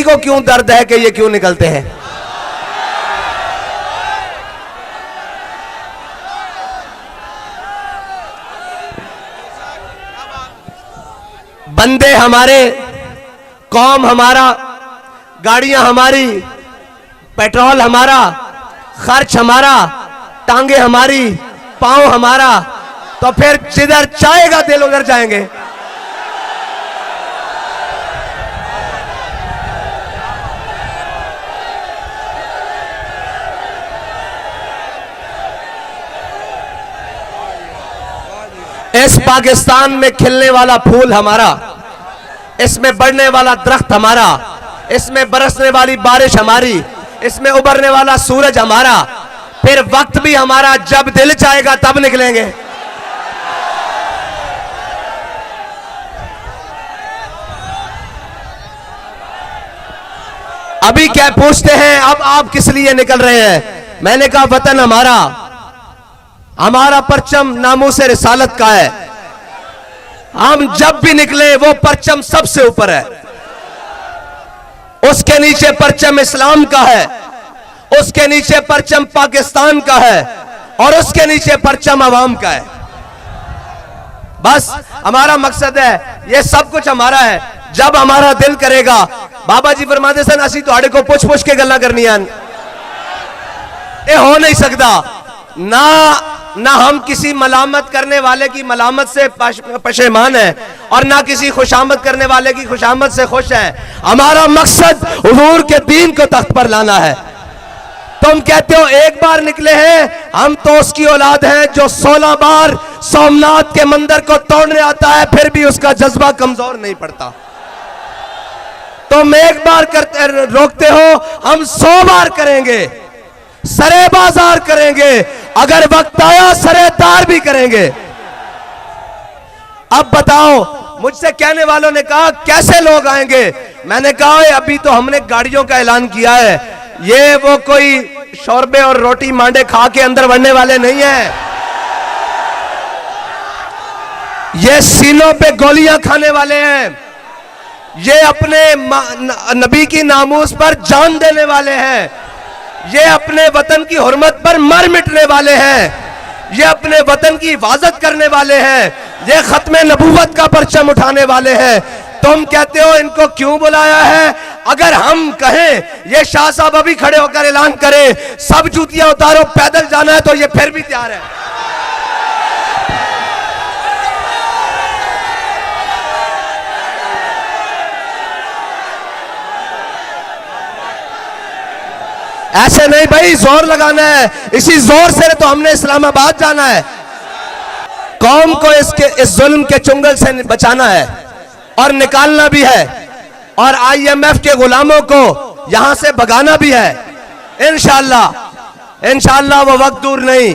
को क्यों दर्द है कि ये क्यों निकलते हैं? बंदे हमारे, कौम हमारा, गाड़ियां हमारी, पेट्रोल हमारा, खर्च हमारा, टांगे हमारी, पांव हमारा, तो फिर जिधर चाहेगा दिल उधर जाएंगे। इस पाकिस्तान में खिलने वाला फूल हमारा, इसमें बढ़ने वाला दरख्त हमारा, इसमें बरसने वाली बारिश हमारी, इसमें उभरने वाला सूरज हमारा, फिर वक्त भी हमारा, जब दिल चाहेगा तब निकलेंगे। अभी क्या पूछते हैं, अब आप किस लिए निकल रहे हैं? मैंने कहा वतन हमारा, हमारा परचम नामूसे रिसालत का है। हम जब भी निकले वो परचम सबसे ऊपर है, उसके नीचे परचम इस्लाम का है, उसके नीचे परचम पाकिस्तान का है, और उसके नीचे परचम अवाम का है। बस हमारा मकसद है, ये सब कुछ हमारा है। जब हमारा दिल करेगा, बाबा जी फरमाते सन असी तुहाडे को पुछ पुछ के गल्लां करनियां, ये हो नहीं सकता। ना हम किसी मलामत करने वाले की मलामत से पशेमान है, और ना किसी खुशामद करने वाले की खुशामद से खुश है। हमारा मकसद हुजूर के दीन को तख्त पर लाना है। तुम कहते हो एक बार निकले हैं, हम तो उसकी औलाद हैं जो 16 बार सोमनाथ के मंदिर को तोड़ने आता है, फिर भी उसका जज्बा कमजोर नहीं पड़ता। तुम एक बार करते रोकते हो, हम 100 बार करेंगे, सरे बाजार करेंगे, अगर वक्त आया सरे तार भी करेंगे। अब बताओ, मुझसे कहने वालों ने कहा कैसे लोग आएंगे? मैंने कहा अभी तो हमने गाड़ियों का ऐलान किया है, ये वो कोई शोरबे और रोटी मांडे खा के अंदर बढ़ने वाले नहीं है, ये सीनों पे गोलियां खाने वाले हैं, ये अपने नबी की नामूस पर जान देने वाले हैं, ये अपने वतन की हुर्मत पर मर मिटने वाले हैं, ये अपने वतन की हिफाजत करने वाले हैं, ये खत्मे नबूवत का परचम उठाने वाले हैं। तुम कहते हो इनको क्यों बुलाया है? अगर हम कहें, ये शाह साहब अभी खड़े होकर ऐलान करें सब जूतियां उतारो पैदल जाना है, तो ये फिर भी तैयार है। ऐसे नहीं भाई, जोर लगाना है, इसी जोर से तो हमने इस्लामाबाद जाना है। कौम को इस जुल्म के चुंगल से बचाना है और निकालना भी है, और IMF के गुलामों को यहां से भगाना भी है। इंशाअल्लाह वो वक्त दूर नहीं,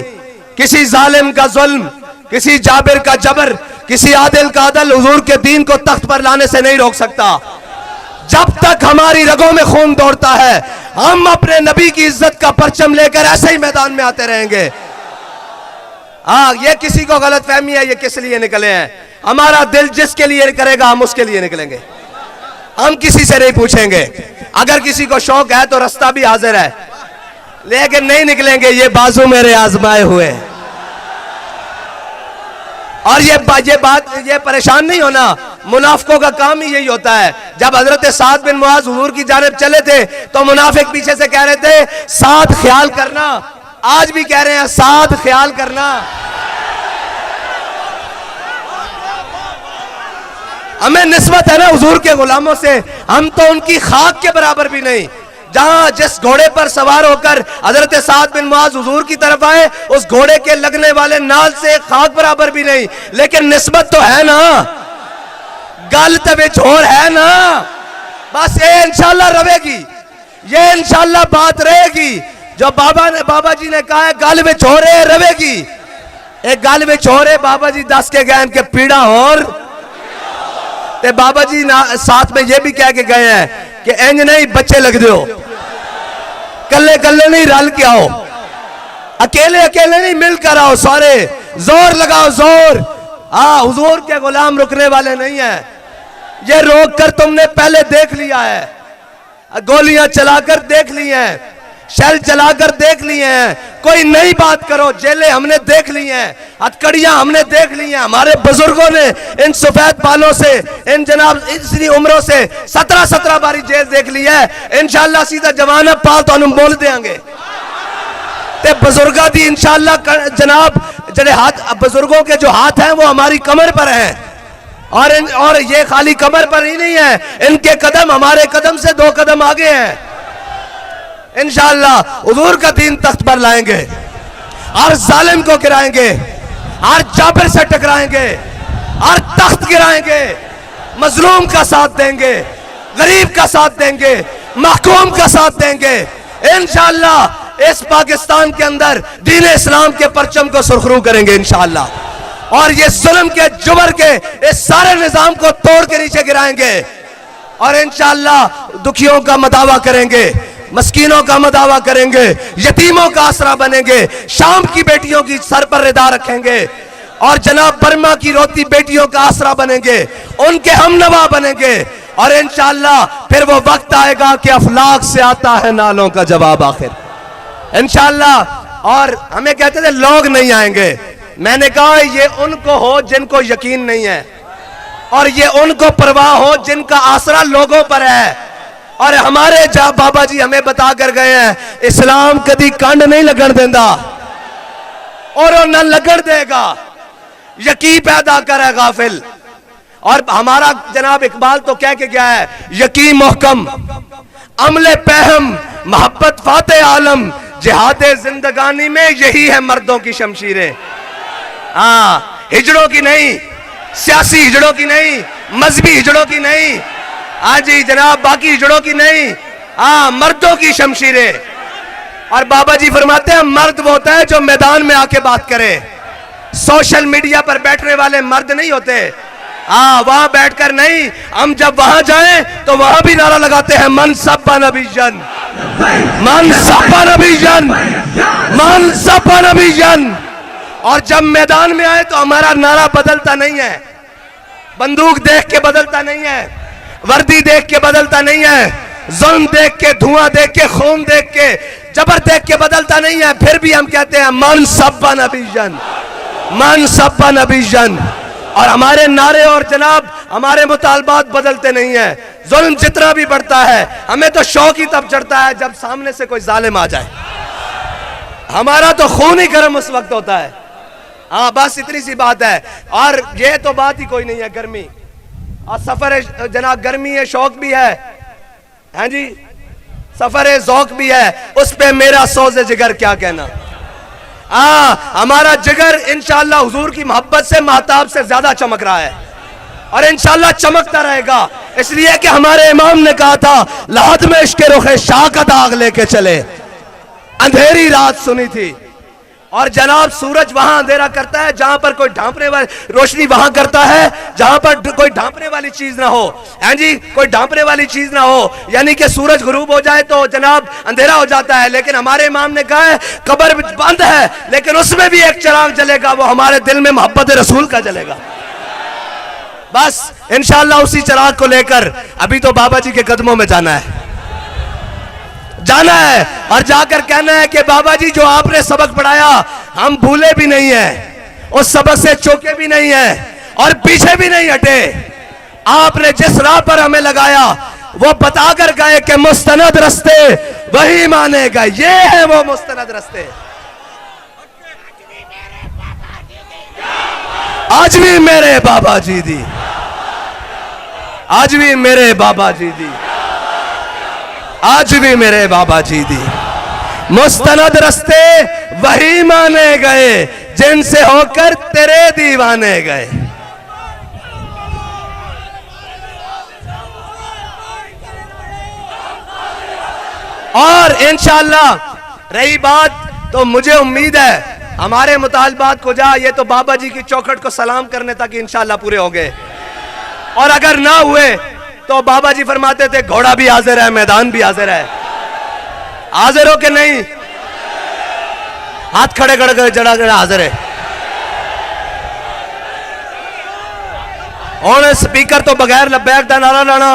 किसी जालिम का जुल्म, किसी जाबिर का जबर, किसी आदिल का अदल हुजूर के दीन को तख्त पर लाने से नहीं रोक सकता। जब तक हमारी रगों में खून दौड़ता है, हम अपने नबी की इज्जत का परचम लेकर ऐसे ही मैदान में आते रहेंगे। हाँ, ये किसी को गलत फहमी है, ये किस लिए निकले हैं? हमारा दिल जिसके लिए करेगा हम उसके लिए निकलेंगे, हम किसी से नहीं पूछेंगे। अगर किसी को शौक है तो रास्ता भी हाजिर है, लेकिन नहीं निकलेंगे, ये बाजू मेरे आजमाए हुए। और ये परेशान नहीं होना, मुनाफिकों का काम ही यही होता है। जब हजरत साद बिन मुआज हुजूर की जानिब चले थे तो मुनाफिक पीछे से कह रहे थे साद ख्याल करना, आज भी कह रहे हैं साद ख्याल करना। हमें निस्बत है ना हुजूर के गुलामों से, हम तो उनकी खाक के बराबर भी नहीं। जहां जिस घोड़े पर सवार होकर हजरत साद बिन मुआज हुजूर की तरफ आए, उस घोड़े के लगने वाले नाल से खाक बराबर भी नहीं, लेकिन निस्बत तो है ना, गल तवे छोर है ना। बस ये इंशाल्लाह रहेगी, ये इंशाल्लाह बात रहेगी जो बाबा जी ने कहा है, गल में छोरे रहेगी। एक गल में छोरे बाबा जी दस के गए के पीड़ा और ते बाबा जी साथ में ये भी कह के गए हैं कि इंज नहीं बच्चे लग दो, कल्ले कल्ले नहीं रल के आओ, अकेले अकेले नहीं मिलकर आओ, सारे जोर लगाओ जोर। हाँ, हुजूर के गुलाम रुकने वाले नहीं है, ये रोक कर तुमने पहले देख लिया है। गोलियां चलाकर देख ली हैं, शेल चलाकर देख लिए हैं, कोई नई बात करो, जेलें हमने देख ली हैं, हथकड़ियां हमने देख ली हैं। हमारे बुजुर्गों ने इन सफेद बालों से, इन जनाब इतनी उम्रों से 17-17 बारी जेल देख ली है। इंशाअल्लाह सीधा जवाना पाल तो हम बोल देंगे ते बुजुर्गा दी इंशाअल्लाह जनाब जड़े हाथ, बुजुर्गों के जो हाथ हैं वो हमारी कमर पर हैं, और ये खाली कमर पर ही नहीं है, इनके कदम हमारे कदम से 2 कदम आगे हैं। इंशाअल्लाह हुजूर का दीन तख्त पर लाएंगे, हर जालिम को गिराएंगे, हर जाबिर से टकराएंगे, हर तख्त गिराएंगे, मजलूम का साथ देंगे, गरीब का साथ देंगे, महकूम का साथ देंगे। इंशाअल्लाह इस पाकिस्तान के अंदर दीन इस्लाम के परचम को सुरखरू करेंगे इंशाअल्लाह, और ये जुल्म के जुबर के इस सारे निजाम को तोड़ के नीचे गिराएंगे, और इंशाअल्लाह दुखियों का मदावा करेंगे, मस्कीनों का मदावा करेंगे, यतीमों का आसरा बनेंगे, शाम की बेटियों की सर पर रिदा रखेंगे, और जनाब बर्मा की रोती बेटियों का आसरा बनेंगे, उनके हमनवा बनेंगे। और इंशाअल्लाह फिर वो वक्त आएगा कि अफलाक से आता है नालों का जवाब आखिर, इंशाअल्लाह। और हमें कहते थे लोग नहीं आएंगे, मैंने कहा ये उनको हो जिनको यकीन नहीं है, और ये उनको परवाह हो जिनका आसरा लोगों पर है। और हमारे जहां बाबा जी हमें बता कर गए हैं, इस्लाम कभी कंड नहीं लगन देता और न लगन देगा, यकीन पैदा करे गाफिल। और हमारा जनाब इकबाल तो कह के गया है, यकीन मोहकम अमले पहम मोहब्बत फाते आलम, जिहादे जिंदगानी में यही है मर्दों की शमशीरें। हाँ, हिजड़ों की नहीं, सियासी हिजड़ों की नहीं, मजहबी हिजड़ों की नहीं, हाँ जी जनाब बाकी हिजड़ों की नहीं, हाँ मर्दों की शमशीरें। और बाबा जी फरमाते हैं मर्द वो होता है जो मैदान में आके बात करे, सोशल मीडिया पर बैठने वाले मर्द नहीं होते। हाँ, वहां बैठकर नहीं, हम जब वहां जाएं तो वहां भी नारा लगाते हैं मन सब्बा नबी जन, मन सब्बा नबी जन, मन सब्बा नबी जन। और जब मैदान में आए तो हमारा नारा बदलता नहीं है, बंदूक देख के बदलता नहीं है, वर्दी देख के बदलता नहीं है, जुल्म देख के, धुआं देख के, खून देख के, जबर देख के बदलता नहीं है। फिर भी हम कहते हैं मन सब्बा नबी जन, मन सब्बा नबी जन। और हमारे नारे और जनाब हमारे मुतालबात बदलते नहीं है। जुल्म जितना भी बढ़ता है हमें तो शौक ही तब चढ़ता है जब सामने से कोई जालिम आ जाए, हमारा तो खून ही गर्म उस वक्त होता है। हाँ बस इतनी सी बात है। और ये तो बात ही कोई नहीं है, गर्मी और सफर है जनाब, गर्मी है, शौक भी है जी, सफर है, ज़ौक भी है, उस पे मेरा सोज़े जिगर क्या कहना। हमारा जिगर इंशाअल्लाह हुजूर की मोहब्बत से महताब से ज्यादा चमक रहा है और इंशाअल्लाह चमकता रहेगा, इसलिए कि हमारे इमाम ने कहा था लाद में इश्क़ रुख़े शाह का दाग लेके चले। अंधेरी रात सुनी थी और जनाब सूरज वहां अंधेरा करता है जहां पर कोई ढांपने वाली रोशनी वहां करता है जहां पर कोई ढांपने वाली चीज ना हो, हैं जी, कोई ढांपने वाली चीज ना हो, यानी कि सूरज गुरूब हो जाए तो जनाब अंधेरा हो जाता है। लेकिन हमारे इमाम ने कहा है कब्र बंद है लेकिन उसमें भी एक चिराग जलेगा, वो हमारे दिल में मोहब्बत रसूल का जलेगा। बस इंशाअल्लाह उसी चिराग को लेकर अभी तो बाबा जी के कदमों में जाना है और जाकर कहना है कि बाबा जी जो आपने सबक पढ़ाया हम भूले भी नहीं है, उस सबक से चौके भी नहीं है और पीछे भी नहीं हटे। आपने जिस राह पर हमें लगाया वो बताकर गए कि मुस्तनद रास्ते वही मानेगा, ये है वो मुस्तनद रास्ते। आज भी मेरे बाबा जी दी, आज भी मेरे बाबा जी दी, आज भी मेरे बाबा जी दी, मुस्तनद रास्ते वही माने गए जिनसे होकर तेरे दीवाने गए। और इंशाअल्लाह रही बात तो मुझे उम्मीद है हमारे मुतालबात को जा, ये तो बाबा जी की चौखट को सलाम करने तक इंशाअल्लाह पूरे हो गए, और अगर ना हुए तो बाबा जी फरमाते थे घोड़ा भी हाजिर है, मैदान भी हाजिर है। हाजिर हो के नहीं, हाथ खड़े कर जड़ा जड़ा हाजिर है। और स्पीकर तो बगैर लब्बैक दा नारा लाना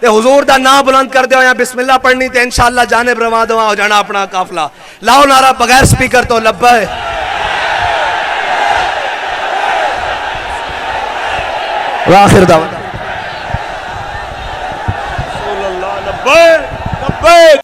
ते हुजूर दा नाम बुलंद कर दो या बिस्मिल्लाह पढ़नी ते इंशाअल्लाह जानिब रवा दवा हो जाना अपना काफिला। लाओ नारा बगैर स्पीकर तो लब्बैक व आखिर दावा। लब्बैक लब्बैक